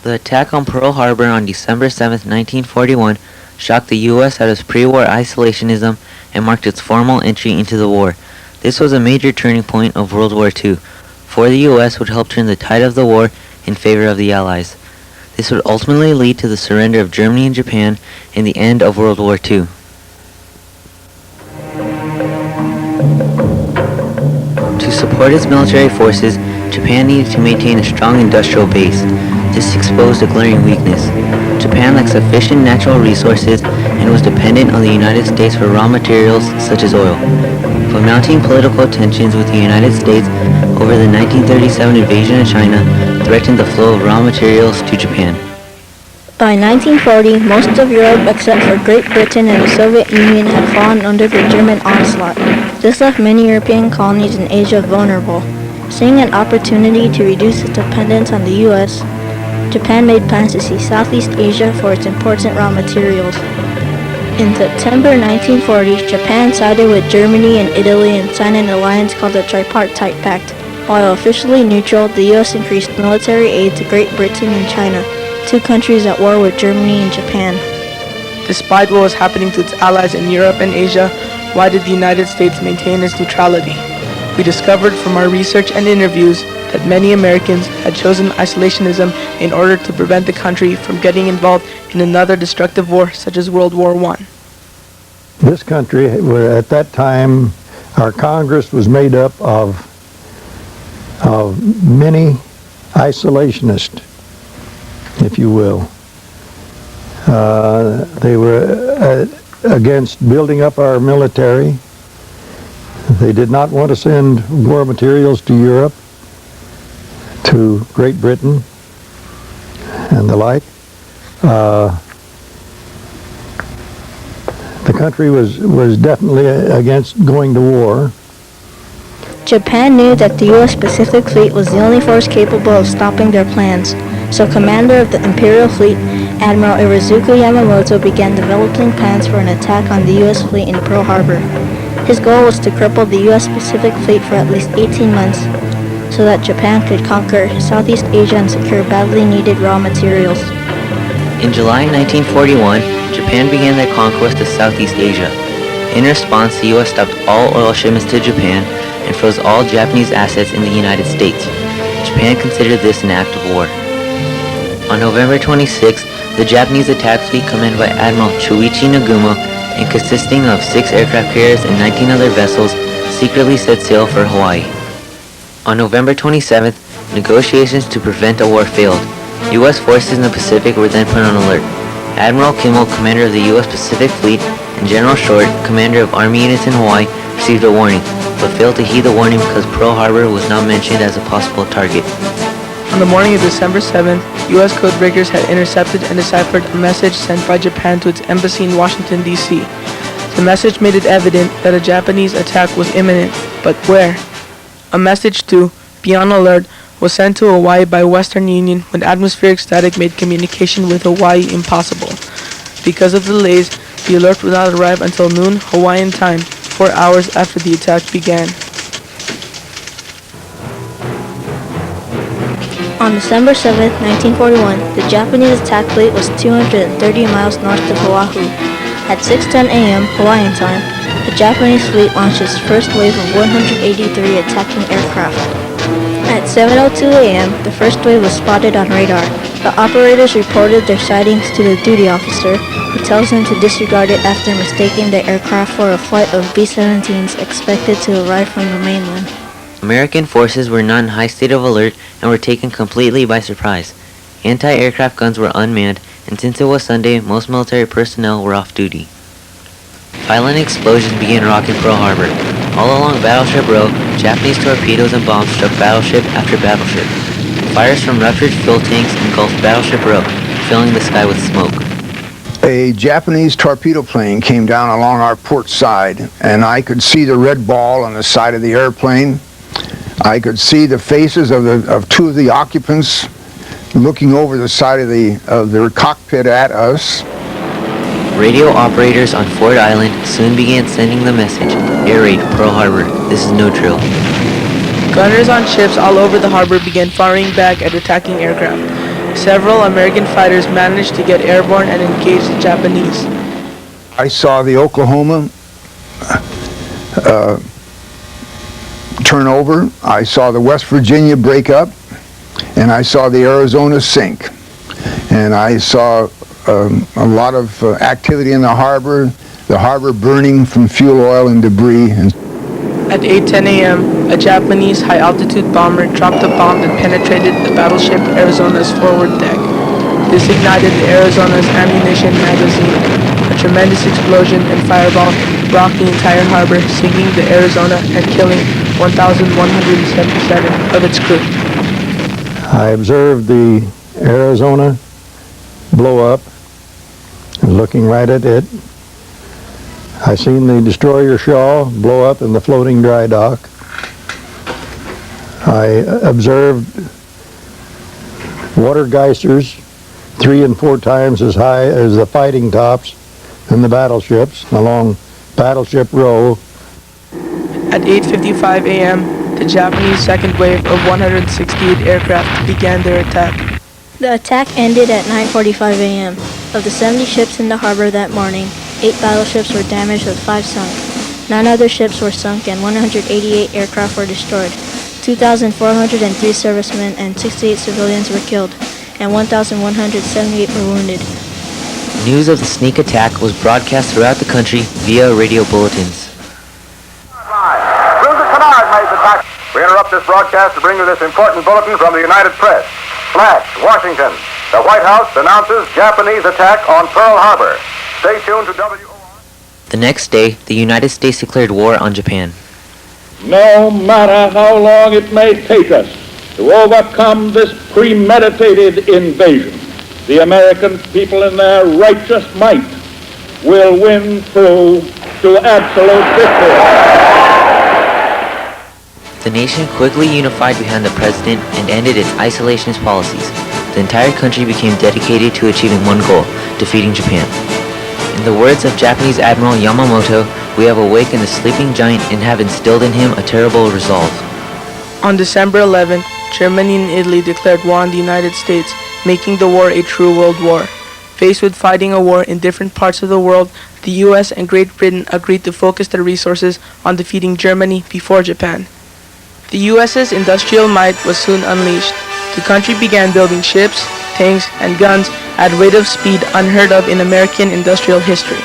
The attack on Pearl Harbor on December 7, 1941, shocked the U.S. out of its pre-war isolationism and marked its formal entry into the war. This was a major turning point of World War II, for the U.S. would help turn the tide of the war in favor of the Allies. This would ultimately lead to the surrender of Germany and Japan and the end of World War II. To support its military forces, Japan needed to maintain a strong industrial base. This exposed a glaring weakness. Japan lacked sufficient natural resources and was dependent on the United States for raw materials such as oil. But mounting political tensions with the United States over the 1937 invasion of China threatened the flow of raw materials to Japan. By 1940, most of Europe except for Great Britain and the Soviet Union had fallen under the German onslaught. This left many European colonies in Asia vulnerable. Seeing an opportunity to reduce its dependence on the U.S., Japan made plans to seize Southeast Asia for its important raw materials. In September 1940, Japan sided with Germany and Italy and signed an alliance called the Tripartite Pact. While officially neutral, the U.S. increased military aid to Great Britain and China, two countries at war with Germany and Japan. Despite what was happening to its allies in Europe and Asia, why did the United States maintain its neutrality? We discovered from our research and interviews that many Americans had chosen isolationism in order to prevent the country from getting involved in another destructive war such as World War I. This country, at that time, our Congress was made up of many isolationists, if you will. They were against building up our military. They did not want to send war materials to Europe, to Great Britain, and the like. The country was definitely against going to war. Japan knew that the U.S. Pacific Fleet was the only force capable of stopping their plans, so Commander of the Imperial Fleet, Admiral Irizuku Yamamoto, began developing plans for an attack on the U.S. fleet in Pearl Harbor. His goal was to cripple the U.S. Pacific Fleet for at least 18 months, so that Japan could conquer Southeast Asia and secure badly needed raw materials. In July 1941, Japan began their conquest of Southeast Asia. In response, the U.S. stopped all oil shipments to Japan and froze all Japanese assets in the United States. Japan considered this an act of war. On November 26th, the Japanese attack fleet commanded by Admiral Choichi Nagumo and consisting of 6 aircraft carriers and 19 other vessels secretly set sail for Hawaii. On November 27th, negotiations to prevent a war failed. U.S. forces in the Pacific were then put on alert. Admiral Kimmel, commander of the U.S. Pacific Fleet, and General Short, commander of Army units in Hawaii, received a warning, but failed to heed the warning because Pearl Harbor was not mentioned as a possible target. On the morning of December 7th, U.S. codebreakers had intercepted and deciphered a message sent by Japan to its embassy in Washington, D.C. The message made it evident that a Japanese attack was imminent, but where? A message to "Be on alert" was sent to Hawaii by Western Union when atmospheric static made communication with Hawaii impossible. Because of the delays, the alert would not arrive until noon Hawaiian time, 4 hours after the attack began. On December 7, 1941, the Japanese attack fleet was 230 miles north of Oahu. At 6:10 a.m. Hawaiian time, the Japanese fleet launched its first wave of 183 attacking aircraft. At 7:02 a.m., the first wave was spotted on radar. The operators reported their sightings to the duty officer, who tells them to disregard it after mistaking the aircraft for a flight of B-17s expected to arrive from the mainland. American forces were not in high state of alert and were taken completely by surprise. Anti-aircraft guns were unmanned, and since it was Sunday, most military personnel were off duty. Violent explosions began rocking Pearl Harbor. All along Battleship Row, Japanese torpedoes and bombs struck battleship after battleship. Fires from ruptured fuel tanks engulfed Battleship Row, filling the sky with smoke. A Japanese torpedo plane came down along our port side, and I could see the red ball on the side of the airplane. I could see the faces of two of the occupants looking over the side of their cockpit at us. Radio operators on Ford Island soon began sending the message, "Air raid Pearl Harbor, this is no drill." Gunners on ships all over the harbor began firing back at attacking aircraft. several American fighters managed to get airborne and engage the Japanese. I saw the Oklahoma turn over, I saw the West Virginia break up, and I saw the Arizona sink. And I saw a lot of activity in the harbor burning from fuel oil and debris. At 8:10 a.m., a Japanese high-altitude bomber dropped a bomb that penetrated the battleship Arizona's forward deck. This ignited the Arizona's ammunition magazine. A tremendous explosion and fireball rocked the entire harbor, sinking the Arizona and killing 1,177 of its crew. I observed the Arizona blow up, and looking right at it. I seen the destroyer Shaw blow up in the floating dry dock. I observed water geysers 3 and 4 times as high as the fighting tops in the battleships along Battleship Row. At 8:55 a.m., the Japanese second wave of 168 aircraft began their attack. The attack ended at 9:45 a.m. Of the 70 ships in the harbor that morning, 8 battleships were damaged with 5 sunk. 9 other ships were sunk and 188 aircraft were destroyed. 2,403 servicemen and 68 civilians were killed, and 1,178 were wounded. News of the sneak attack was broadcast throughout the country via radio bulletins. We interrupt this broadcast to bring you this important bulletin from the United Press. Flash, Washington. The White House announces Japanese attack on Pearl Harbor. Stay tuned to WOR. The next day, the United States declared war on Japan. No matter how long it may take us to overcome this premeditated invasion, the American people in their righteous might will win through to absolute victory. The nation quickly unified behind the president and ended its isolationist policies. The entire country became dedicated to achieving one goal, defeating Japan. In the words of Japanese Admiral Yamamoto, we have awakened the sleeping giant and have instilled in him a terrible resolve. On December 11th, Germany and Italy declared war on the United States, making the war a true world war. Faced with fighting a war in different parts of the world, the US and Great Britain agreed to focus their resources on defeating Germany before Japan. The US's industrial might was soon unleashed. The country began building ships, tanks, and guns at a rate of speed unheard of in American industrial history.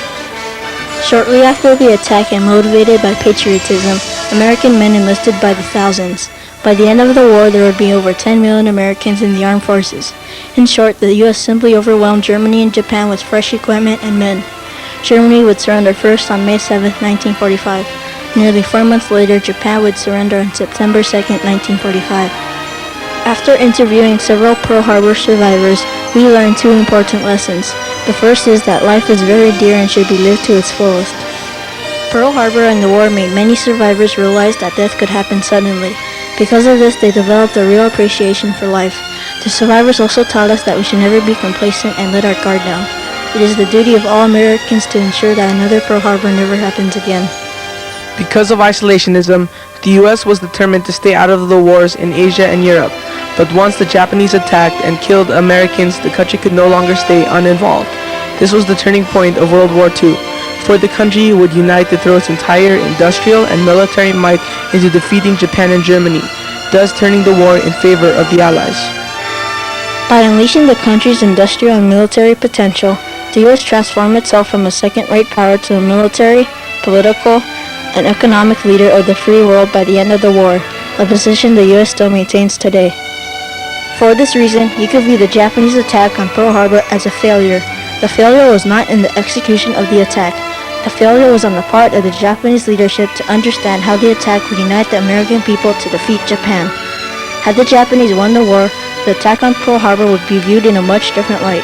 Shortly after the attack and motivated by patriotism, American men enlisted by the thousands. By the end of the war, there would be over 10 million Americans in the armed forces. In short, the U.S. simply overwhelmed Germany and Japan with fresh equipment and men. Germany would surrender first on May 7, 1945. Nearly 4 months later, Japan would surrender on September 2, 1945. After interviewing several Pearl Harbor survivors, we learned 2 important lessons. The first is that life is very dear and should be lived to its fullest. Pearl Harbor and the war made many survivors realize that death could happen suddenly. Because of this, they developed a real appreciation for life. The survivors also taught us that we should never be complacent and let our guard down. It is the duty of all Americans to ensure that another Pearl Harbor never happens again. Because of isolationism, the U.S. was determined to stay out of the wars in Asia and Europe. But once the Japanese attacked and killed Americans, the country could no longer stay uninvolved. This was the turning point of World War II, for the country would unite to throw its entire industrial and military might into defeating Japan and Germany, thus turning the war in favor of the Allies. By unleashing the country's industrial and military potential, the U.S. transformed itself from a second-rate power to a military, political, and economic leader of the free world by the end of the war, a position the U.S. still maintains today. For this reason, you could view the Japanese attack on Pearl Harbor as a failure. The failure was not in the execution of the attack. The failure was on the part of the Japanese leadership to understand how the attack would unite the American people to defeat Japan. Had the Japanese won the war, the attack on Pearl Harbor would be viewed in a much different light.